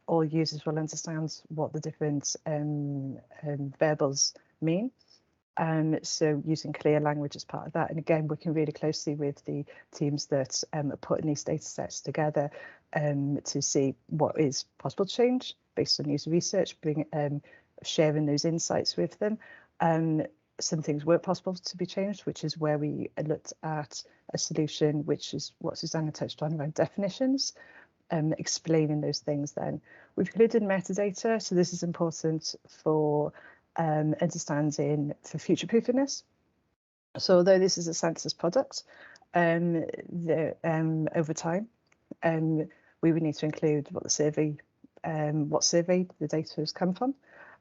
all users will understand what the different variables mean. So using clear language as part of that. And again, working really closely with the teams that are putting these data sets together to see what is possible to change based on user research, sharing those insights with them. Some things weren't possible to be changed, which is where we looked at a solution, which is what Susanna touched on around definitions, explaining those things then. We've included metadata, so this is important for understanding for future-proofness. So although this is a census product, over time, we would need to include what survey the data has come from,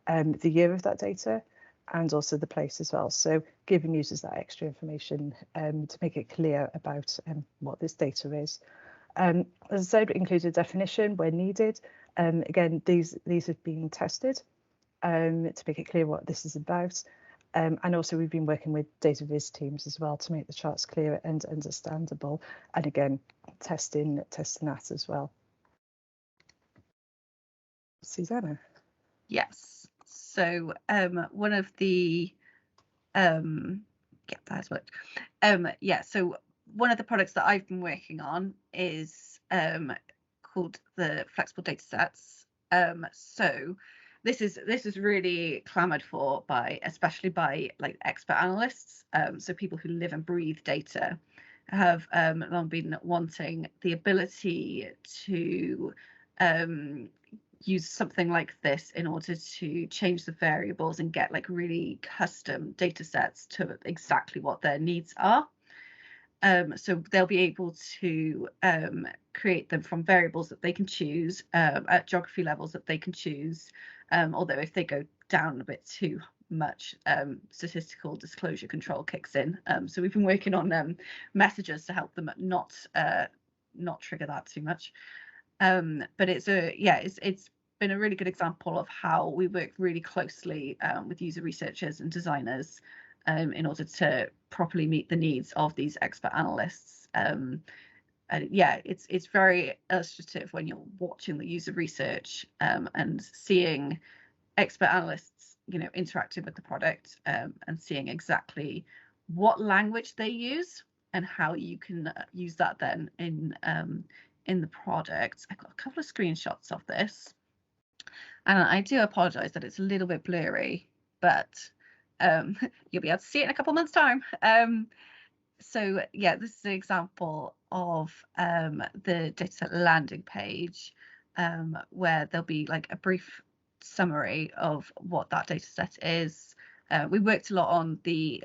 the year of that data, and also the place as well. So giving users that extra information to make it clear about what this data is. As I said, we included a definition where needed. Again, these have been tested to make it clear what this is about. And also we've been working with data viz teams as well to make the charts clearer and understandable. And again, testing that as well. Susanna. Yes. So one of the so one of the products that I've been working on is called the flexible data sets. So this is really clamoured for especially by like expert analysts. So people who live and breathe data have long been wanting the ability to use something like this in order to change the variables and get like really custom data sets to exactly what their needs are. So they'll be able to create them from variables that they can choose at geography levels that they can choose. Although if they go down a bit too much, statistical disclosure control kicks in. So we've been working on messages to help them not trigger that too much. But it's been a really good example of how we work really closely with user researchers and designers in order to properly meet the needs of these expert analysts. And yeah, it's very illustrative when you're watching the user research and seeing expert analysts, interacting with the product and seeing exactly what language they use and how you can use that then in the product. I've got a couple of screenshots of this. And I do apologise that it's a little bit blurry, but you'll be able to see it in a couple of months' time. So yeah, this is an example of the dataset landing page, where there'll be like a brief summary of what that dataset is. We worked a lot on the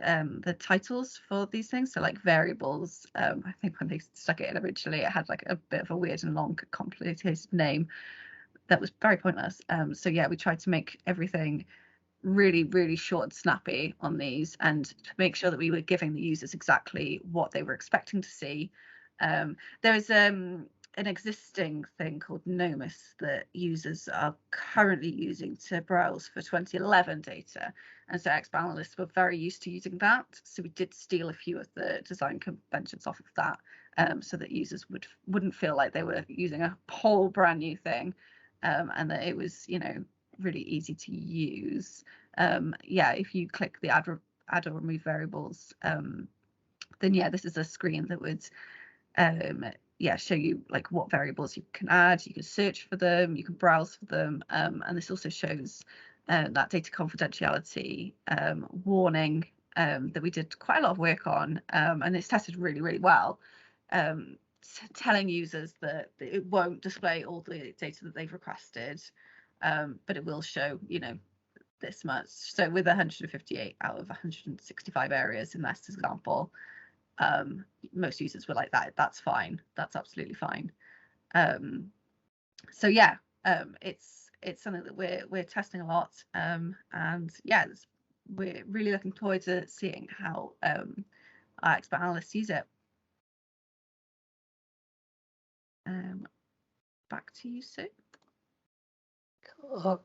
titles for these things, so like variables. I think when they stuck it in originally, it had like a bit of a weird and long, complicated name that was very pointless. So yeah, we tried to make everything really, really short and snappy on these, and to make sure that we were giving the users exactly what they were expecting to see. There is an existing thing called Nomus that users are currently using to browse for 2011 data, and so expert analysts were very used to using that. So we did steal a few of the design conventions off of that, so that users wouldn't feel like they were using a whole brand new thing, and that it was, you know, really easy to use. Yeah, if you click the add or remove variables, then yeah, this is a screen that would yeah, show you like what variables you can add. You can search for them, you can browse for them, and this also shows that data confidentiality warning that we did quite a lot of work on, and it's tested really, really well, telling users that it won't display all the data that they've requested, but it will show, you know, this much. So with 158 out of 165 areas in this example, most users were like, that's fine, that's absolutely fine. So yeah, it's something that we're testing a lot, and yeah, we're really looking forward to seeing how our expert analysts use it. Back to you, Sue.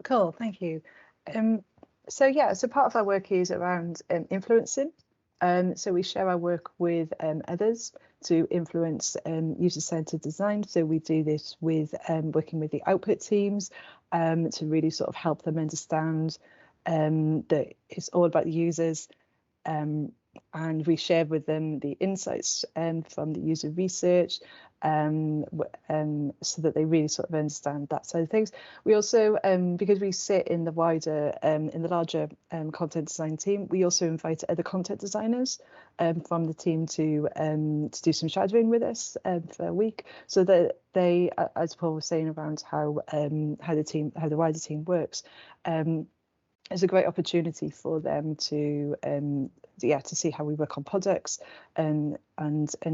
Cool, thank you. So yeah, so part of our work is around influencing. So we share our work with others to influence user-centered design. So we do this with working with the output teams to really sort of help them understand that it's all about the users. And we share with them the insights from the user research, so that they really sort of understand that side of things. We also, because we sit in the wider, in the larger content design team, we also invite other content designers from the team to do some shadowing with us for a week, so that they, as Paul was saying around how the wider team works, it's a great opportunity for them to see how we work on projects, and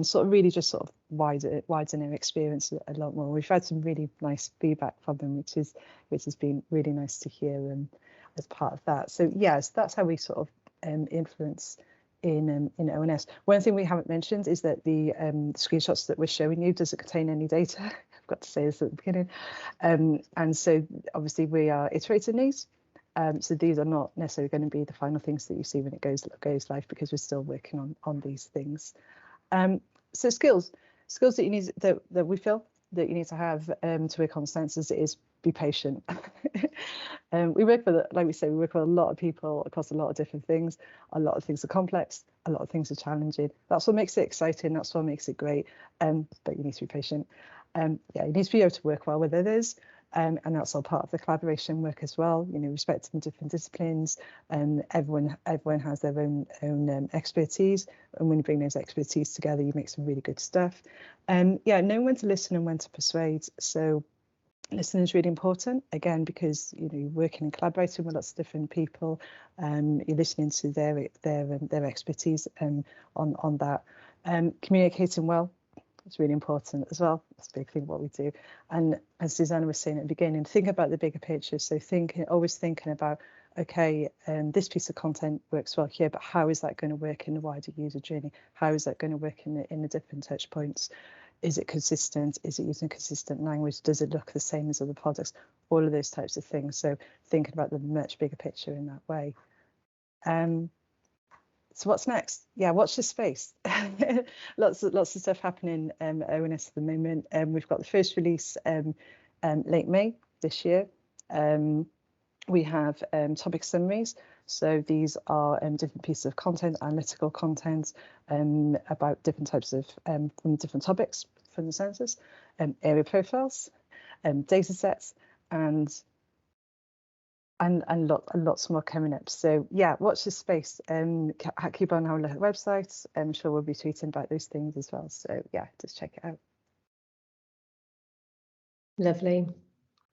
sort of really just sort of widen their experience a lot more. We've had some really nice feedback from them, which has been really nice to hear as part of that. So yes, that's how we sort of influence in ONS. One thing we haven't mentioned is that the screenshots that we're showing you doesn't contain any data. I've got to say this at the beginning, and so obviously we are iterating these. So these are not necessarily going to be the final things that you see when it goes live, because we're still working on these things. So skills that you need, that we feel that you need to have to work on sensors is be patient. We work with, like we say, we work with a lot of people across a lot of different things. A lot of things are complex, a lot of things are challenging. That's what makes it exciting, that's what makes it great, but you need to be patient. Yeah, you need to be able to work well with others. And that's all part of the collaboration work as well, you know, respecting different disciplines, and everyone has their own expertise, and when you bring those expertise together, you make some really good stuff. Yeah, knowing when to listen and when to persuade. So listening is really important, again, because, you know, you're working and collaborating with lots of different people, you're listening to their expertise on that. Communicating well. It's really important as well. That's a big thing what we do. And as Susanna was saying at the beginning, think about the bigger picture. So always thinking about, okay, this piece of content works well here, but how is that going to work in the wider user journey? How is that going to work in the different touch points? Is it consistent? Is it using consistent language? Does it look the same as other products? All of those types of things. So thinking about the much bigger picture in that way. So what's next? Yeah, watch this space. lots of stuff happening at ONS at the moment. We've got the first release late May this year. We have topic summaries. So these are different pieces of content, analytical content about different types of from different topics from the census, area profiles, data sets, and and lots more coming up. So yeah, watch this space. Keep on having a look at the website. I'm sure we'll be tweeting about those things as well. So yeah, just check it out. Lovely.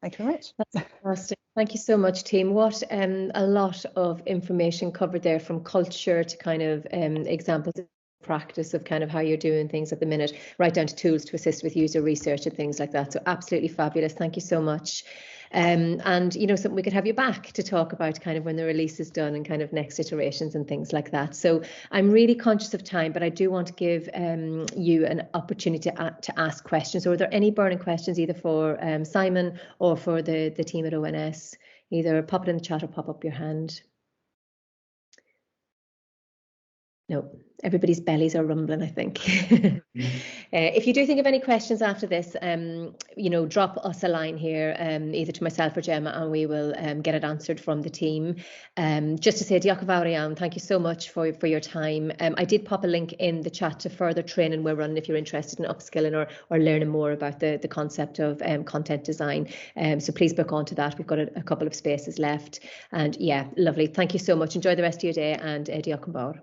Thank you very much. That's fantastic. Thank you so much, team. What a lot of information covered there, from culture to kind of examples of practice of kind of how you're doing things at the minute, right down to tools to assist with user research and things like that. So absolutely fabulous. Thank you so much. And you know, something we could have you back to talk about kind of when the release is done and kind of next iterations and things like that. So I'm really conscious of time, but I do want to give you an opportunity to ask questions. So are there any burning questions either for Simon or for the team at ONS? Either pop it in the chat or pop up your hand. No, everybody's bellies are rumbling, I think. If you do think of any questions after this, you know, drop us a line here, either to myself or Gemma, and we will get it answered from the team. Just to say, diolch yn fawr iawn, thank you so much for your time. I did pop a link in the chat to further training we're running if you're interested in upskilling or learning more about the concept of content design. So please book onto that. We've got a couple of spaces left. And yeah, lovely. Thank you so much. Enjoy the rest of your day, and diolch yn fawr.